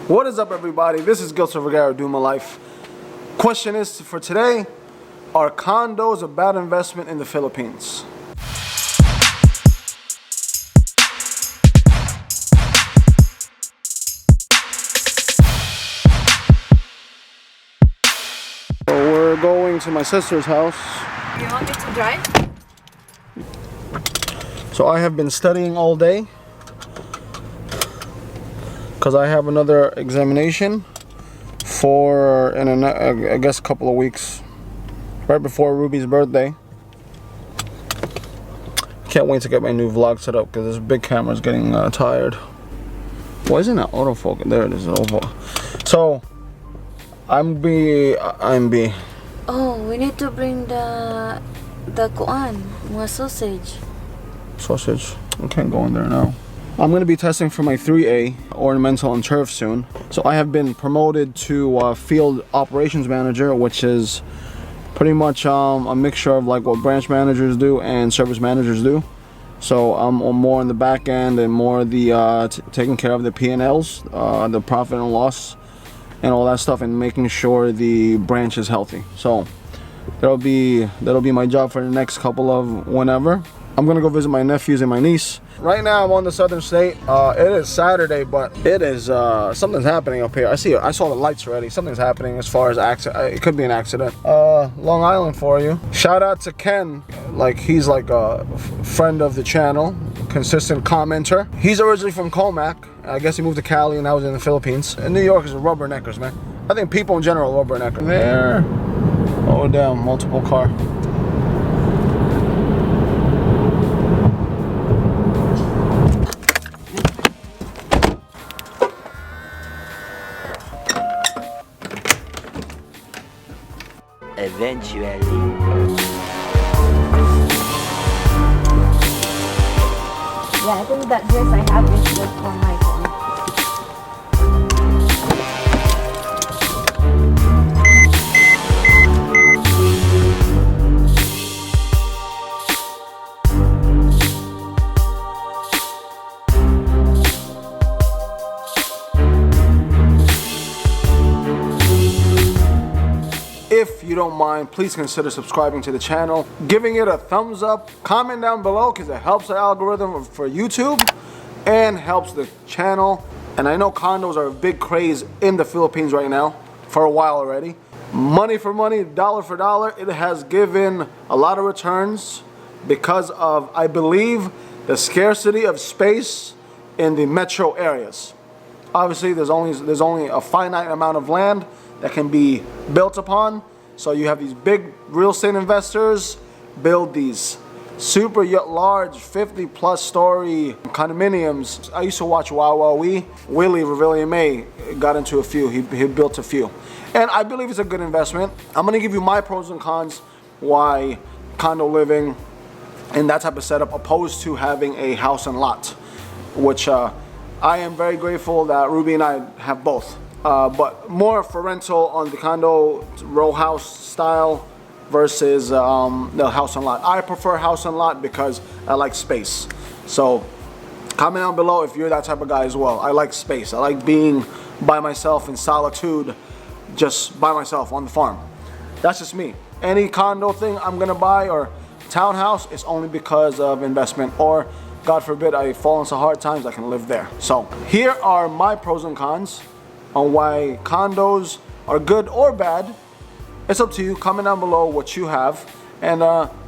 What is up, everybody? This is Gilsarvergara, Do My Life. Question is for today: are condos a bad investment in the Philippines? So we're going to my sister's house. You want me to drive? So I have been studying all day because I have another examination for I guess a couple of weeks, right before Ruby's birthday. Can't wait to get my new vlog set up because this big camera's getting tired. Why isn't that autofocus? There it is, autofocus. So I'm B. Oh, we need to bring the kuan, mga sausage. Sausage. I can't go in there now. I'm going to be testing for my 3A ornamental and turf soon. So I have been promoted to field operations manager, which is pretty much a mixture of like what branch managers do and service managers do. So I'm more on the back end and more the taking care of the P&Ls, the profit and loss and all that stuff, and making sure the branch is healthy. So that'll be my job for the next couple of whenever. I'm gonna go visit my nephews and my niece. Right now I'm on the southern state. It is Saturday, but it is something's happening up here. I saw the lights already. Something's happening as far as accident. It could be an accident. Long Island for you. Shout out to Ken. Like, he's like a friend of the channel, consistent commenter. He's originally from Comac. I guess he moved to Cali and now he's in the Philippines. And New York is a rubberneckers, man. I think people in general are rubberneckers. There. Oh damn, multiple car. Eventually. Yeah, I think that dress I have is good for my phone. If you don't mind, please consider subscribing to the channel, giving it a thumbs up, comment down below because it helps the algorithm for YouTube and helps the channel. And I know condos are a big craze in the Philippines right now for a while already. Money for money, dollar for dollar, it has given a lot of returns because of, I believe, the scarcity of space in the metro areas. Obviously, there's only a finite amount of land that can be built upon. So you have these big real estate investors build these super large 50+ story condominiums. I used to watch Wow Wow Wee. Willie Revillier May got into a few. He built a few. And I believe it's a good investment. I'm gonna give you my pros and cons why condo living and that type of setup opposed to having a house and lot, which I am very grateful that Ruby and I have both. But more for rental on the condo row house style versus the house and lot. I prefer house and lot because I like space. So comment down below if you're that type of guy as well. I like space. I like being by myself in solitude, just by myself on the farm. That's just me. Any condo thing I'm gonna buy or townhouse, it's only because of investment, or God forbid I fall into hard times, I can live there. So here are my pros and cons on why condos are good or bad. It's up to you. Comment down below what you have, and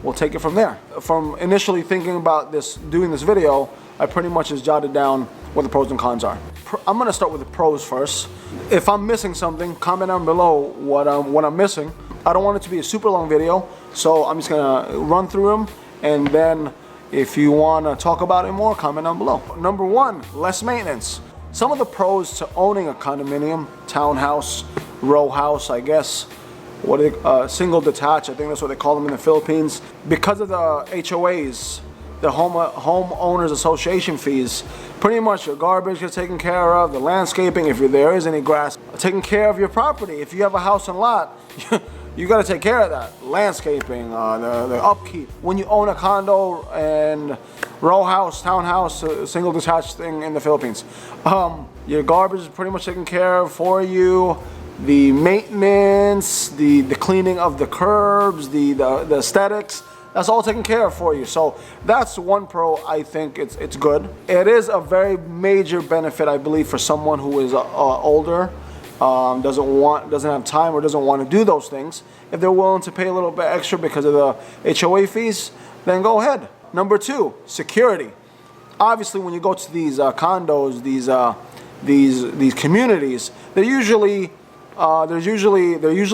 we'll take it from there. From initially thinking about doing this video, I pretty much just jotted down what the pros and cons are. I'm gonna start with the pros first. If I'm missing something, comment down below what I'm missing. I don't want it to be a super long video, so I'm just gonna run through them, and then if you wanna talk about it more, comment down below. Number one, less maintenance. Some of the pros to owning a condominium, townhouse, row house, I guess, single detached, I think that's what they call them in the Philippines. Because of the HOAs, the homeowners association fees, pretty much your garbage is taken care of, the landscaping, if there is any grass, taking care of your property. If you have a house and lot, you got to take care of that. Landscaping, the upkeep. When you own a condo and row house, townhouse, single detached thing in the Philippines. Your garbage is pretty much taken care of for you. The maintenance, the cleaning of the curbs, the aesthetics, that's all taken care of for you. So that's one pro. I think it's good. It is a very major benefit, I believe, for someone who is older, doesn't have time or doesn't want to do those things. If they're willing to pay a little bit extra because of the HOA fees, then go ahead. Number 2, security. Obviously, when you go to these condos, these communities, they're usually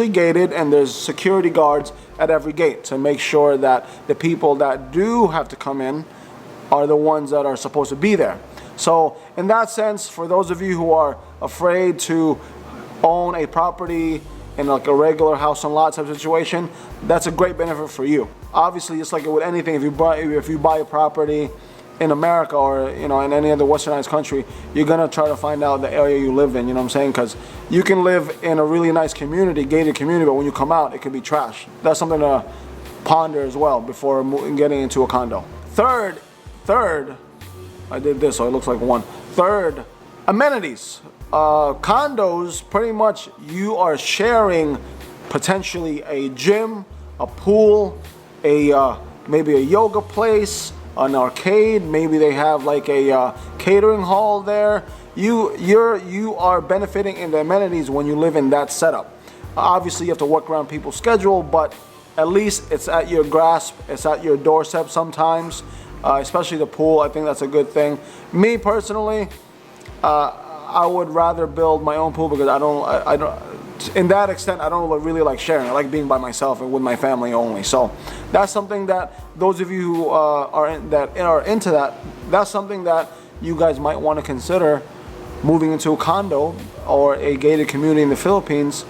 gated, and there's security guards at every gate to make sure that the people that do have to come in are the ones that are supposed to be there. So in that sense, for those of you who are afraid to own a property in like a regular house and lot type situation, that's a great benefit for you. Obviously, just like with anything, if you buy a property in America or in any other westernized country, you're gonna try to find out the area you live in. You know what I'm saying? Because you can live in a really nice community, gated community, but when you come out, it could be trash. That's something to ponder as well before getting into a condo. Third, I did this, so it looks like one. Third, amenities. Condos, pretty much you are sharing potentially a gym, a pool, maybe a yoga place, an arcade, maybe they have like a catering hall there. You are benefiting in the amenities when you live in that setup. Obviously, you have to work around people's schedule, but at least it's at your grasp, it's at your doorstep sometimes, especially the pool. I think that's a good thing. Me personally, I would rather build my own pool because I don't, in that extent, I don't really like sharing. I like being by myself and with my family only. So that's something that those of you who are into that, that's something that you guys might want to consider moving into a condo or a gated community in the Philippines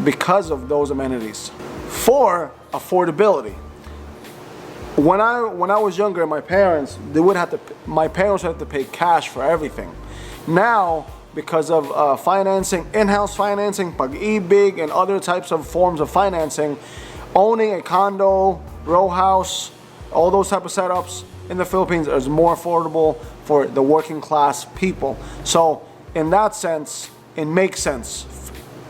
because of those amenities. 4, affordability. When I was younger, my parents would have to pay cash for everything. Now, because of financing, in-house financing, pag-ibig, and other types of forms of financing, owning a condo, row house, all those type of setups in the Philippines is more affordable for the working class people. So in that sense, it makes sense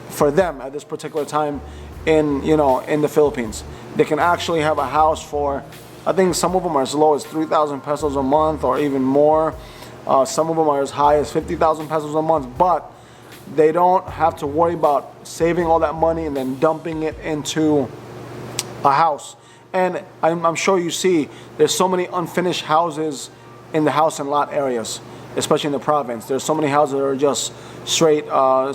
for them at this particular time in the Philippines. They can actually have a house for, I think some of them are as low as 3,000 pesos a month or even more. Some of them are as high as 50,000 pesos a month, but they don't have to worry about saving all that money and then dumping it into a house. And I'm sure you see there's so many unfinished houses in the house and lot areas, especially in the province. There's so many houses that are just straight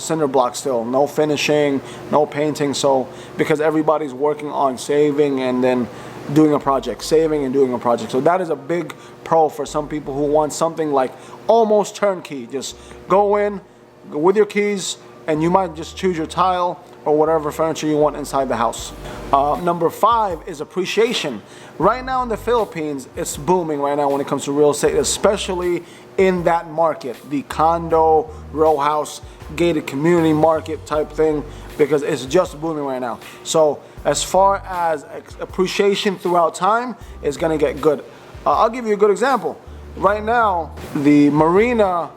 cinder block still, no finishing, no painting. So because everybody's working on saving and then doing a project, saving and doing a project. So that is a big pro for some people who want something like almost turnkey. Just go in with your keys and you might just choose your tile or whatever furniture you want inside the house. Number 5 is appreciation. Right now in the Philippines, it's booming right now when it comes to real estate, especially in that market, the condo, row house, gated community market type thing, because it's just booming right now. So as far as appreciation throughout time, it's gonna get good. I'll give you a good example. Right now, the Marina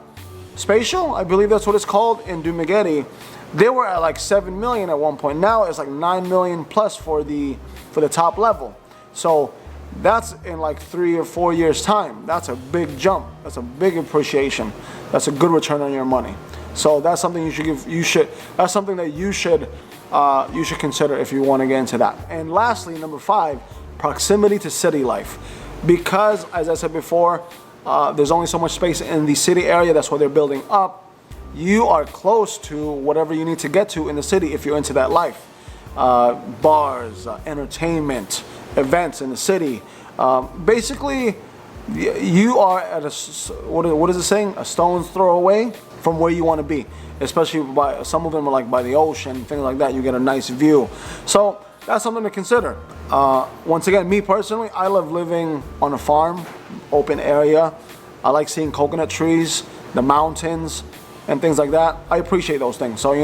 Spatial, I believe that's what it's called, in Dumaguete, they were at like 7 million at one point. Now it's like 9 million plus for the top level. So that's in like 3 or 4 years time. That's a big jump. That's a big appreciation. That's a good return on your money. So that's something that's something that you should consider if you want to get into that. And lastly, number 5, proximity to city life. Because, as I said before, there's only so much space in the city area. That's why they're building up. You are close to whatever you need to get to in the city if you're into that life. Bars, entertainment, events in the city. Basically, you are at what is it saying? A stone's throw away from where you want to be. Especially by some of them are like by the ocean, things like that. You get a nice view. So that's something to consider. Once again, me personally, I love living on a farm, open area. I like seeing coconut trees, the mountains, and things like that. I appreciate those things. So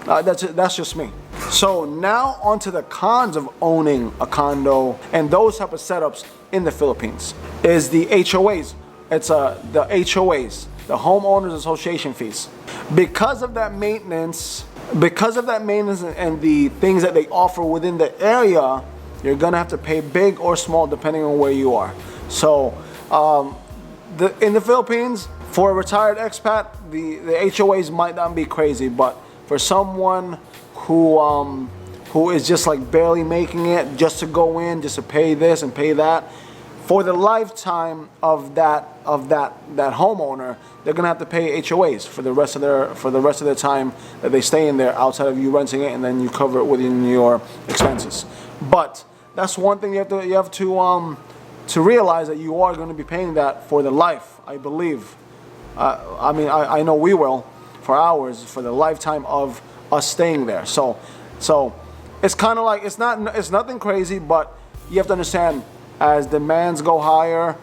that's just me. So now onto the cons of owning a condo and those type of setups in the Philippines is the HOAs. It's the HOAs. the homeowners association fees. Because of that maintenance and the things that they offer within the area, you're gonna have to pay big or small depending on where you are. So in the Philippines, for a retired expat, the HOAs might not be crazy, but for someone who is just like barely making it, just to go in, just to pay this and pay that, for the lifetime of that homeowner, they're gonna have to pay HOAs for the rest of their time that they stay in there, outside of you renting it, and then you cover it within your expenses. But that's one thing you have to realize, that you are going to be paying that for the life, I believe. I know we will, for ours, for the lifetime of us staying there. So it's kind of like, it's nothing crazy, but you have to understand, as demands go higher,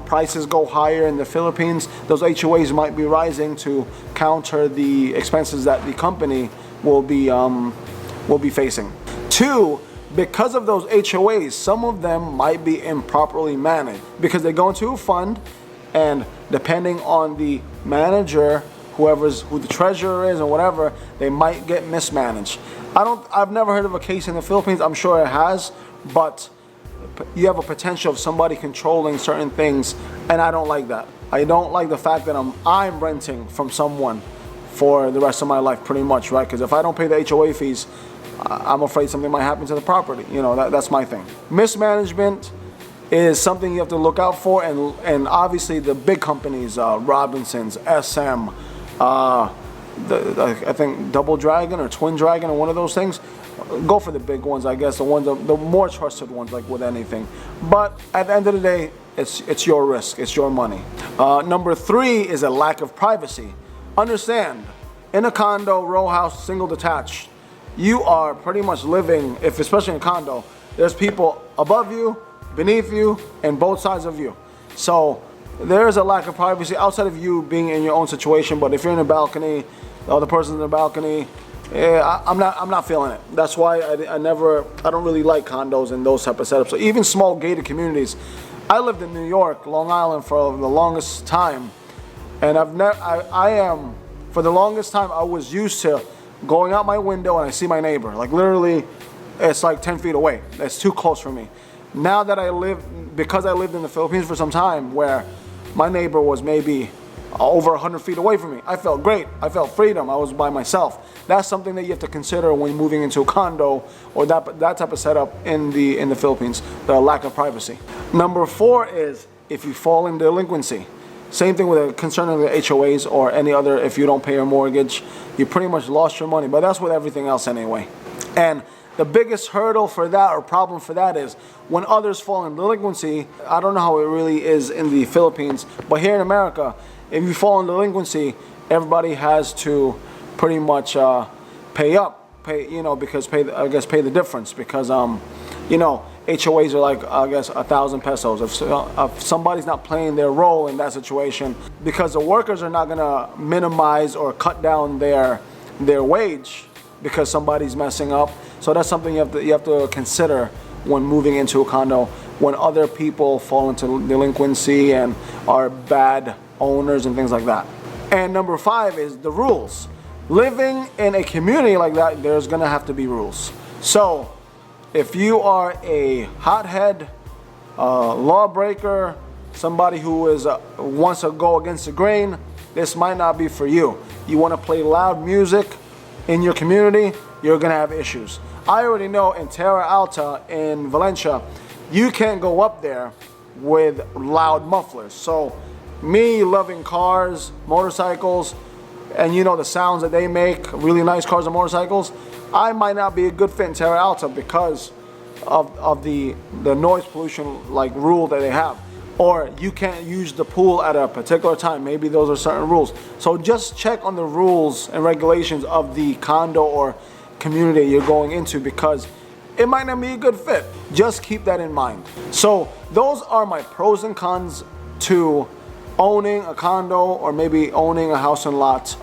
prices go higher in the Philippines, those HOAs might be rising to counter the expenses that the company will be facing. Two, because of those HOAs, some of them might be improperly managed, because they go into a fund, and depending on the manager, who the treasurer is or whatever, they might get mismanaged. I've never heard of a case in the Philippines. I'm sure it has, but you have a potential of somebody controlling certain things, and I don't like that. I don't like the fact that I'm renting from someone for the rest of my life, pretty much, right? Because if I don't pay the HOA fees, I'm afraid something might happen to the property. You know, that's my thing. Mismanagement is something you have to look out for, and obviously the big companies, Robinsons, SM, I think Double Dragon or Twin Dragon or one of those things. Go for the big ones, I guess, the more trusted ones, like with anything. But at the end of the day, it's your risk, it's your money. Number three is a lack of privacy. Understand, in a condo, row house, single detached, you are pretty much living, especially in a condo, there's people above you, beneath you, and both sides of you. So there is a lack of privacy outside of you being in your own situation. But if you're in a balcony, the other person's in the balcony, I'm not feeling it. That's why I don't really like condos and those type of setups. So even small gated communities. I lived in New York, Long Island for the longest time, and for the longest time I was used to going out my window and I see my neighbor. Like literally, it's like 10 feet away. That's too close for me. Now that because I lived in the Philippines for some time, where my neighbor was maybe over 100 feet away from me, I felt great. I felt freedom. I was by myself. That's something that you have to consider when moving into a condo or that type of setup in the Philippines, the lack of privacy. Number four is if you fall in delinquency. Same thing with concerning the HOAs or any other, if you don't pay your mortgage, you pretty much lost your money. But that's with everything else anyway. And the biggest hurdle for that, or problem for that, is when others fall in delinquency. I don't know how it really is in the Philippines, but here in America, if you fall in delinquency, everybody has to pretty much pay the difference, because HOAs are like, I guess, 1,000 pesos. If somebody's not playing their role in that situation, because the workers are not gonna minimize or cut down their wage because somebody's messing up. So that's something you have to consider when moving into a condo, when other people fall into delinquency and are bad owners and things like that. And number five is the rules. Living in a community like that, there's gonna have to be rules. So if you are a hothead, lawbreaker, somebody who wants to go against the grain, this might not be for you. You want to play loud music in your community, you're gonna have issues. I already know in Terra Alta in Valencia, you can't go up there with loud mufflers. So me loving cars, motorcycles, and the sounds that they make, really nice cars and motorcycles, I might not be a good fit in Terra Alta because of the noise pollution rule that they have. Or you can't use the pool at a particular time. Maybe those are certain rules. So just check on the rules and regulations of the condo or community you're going into, because it might not be a good fit. Just keep that in mind. So those are my pros and cons to owning a condo or maybe owning a house and lot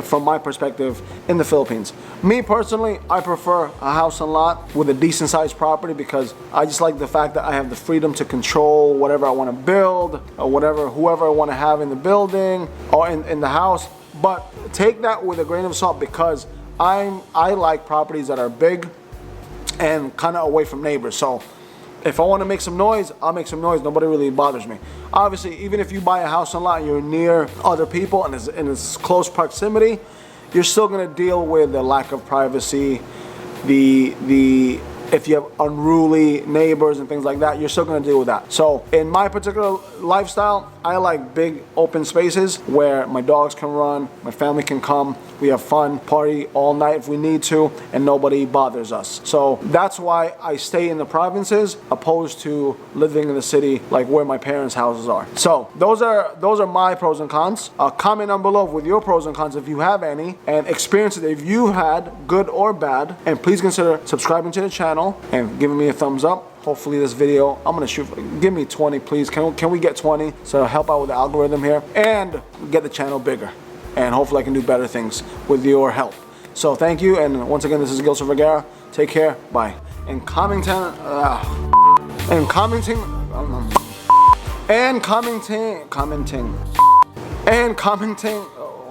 from my perspective in the Philippines. Me personally, I prefer a house and lot with a decent sized property because I just like the fact that I have the freedom to control whatever I want to build or whoever I want to have in the building or in the house. But take that with a grain of salt because I like properties that are big and kind of away from neighbors. So if I want to make some noise, I'll make some noise. Nobody really bothers me. Obviously, even if you buy a house and lot and you're near other people and it's close proximity, you're still going to deal with the lack of privacy, if you have unruly neighbors and things like that, you're still going to deal with that. So in my particular lifestyle, I like big open spaces where my dogs can run, my family can come, we have fun, party all night if we need to, and nobody bothers us. So that's why I stay in the provinces opposed to living in the city like where my parents' houses are. So those are my pros and cons. Comment down below with your pros and cons if you have any, and experiences if you had, good or bad, and please consider subscribing to the channel and giving me a thumbs up. Hopefully this video, I'm gonna shoot, give me 20 please. Can we get 20 so help out with the algorithm here and get the channel bigger, and hopefully I can do better things with your help. So thank you, and once again, this is Gilsar Vergara. Take care, bye. And commenting, and commenting,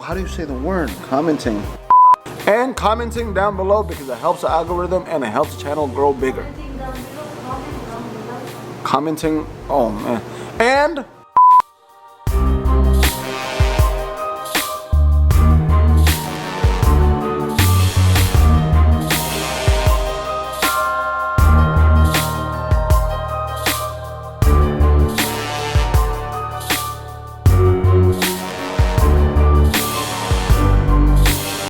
how do you say the word? Commenting. And commenting down below because it helps the algorithm and it helps the channel grow bigger. Commenting, oh man. And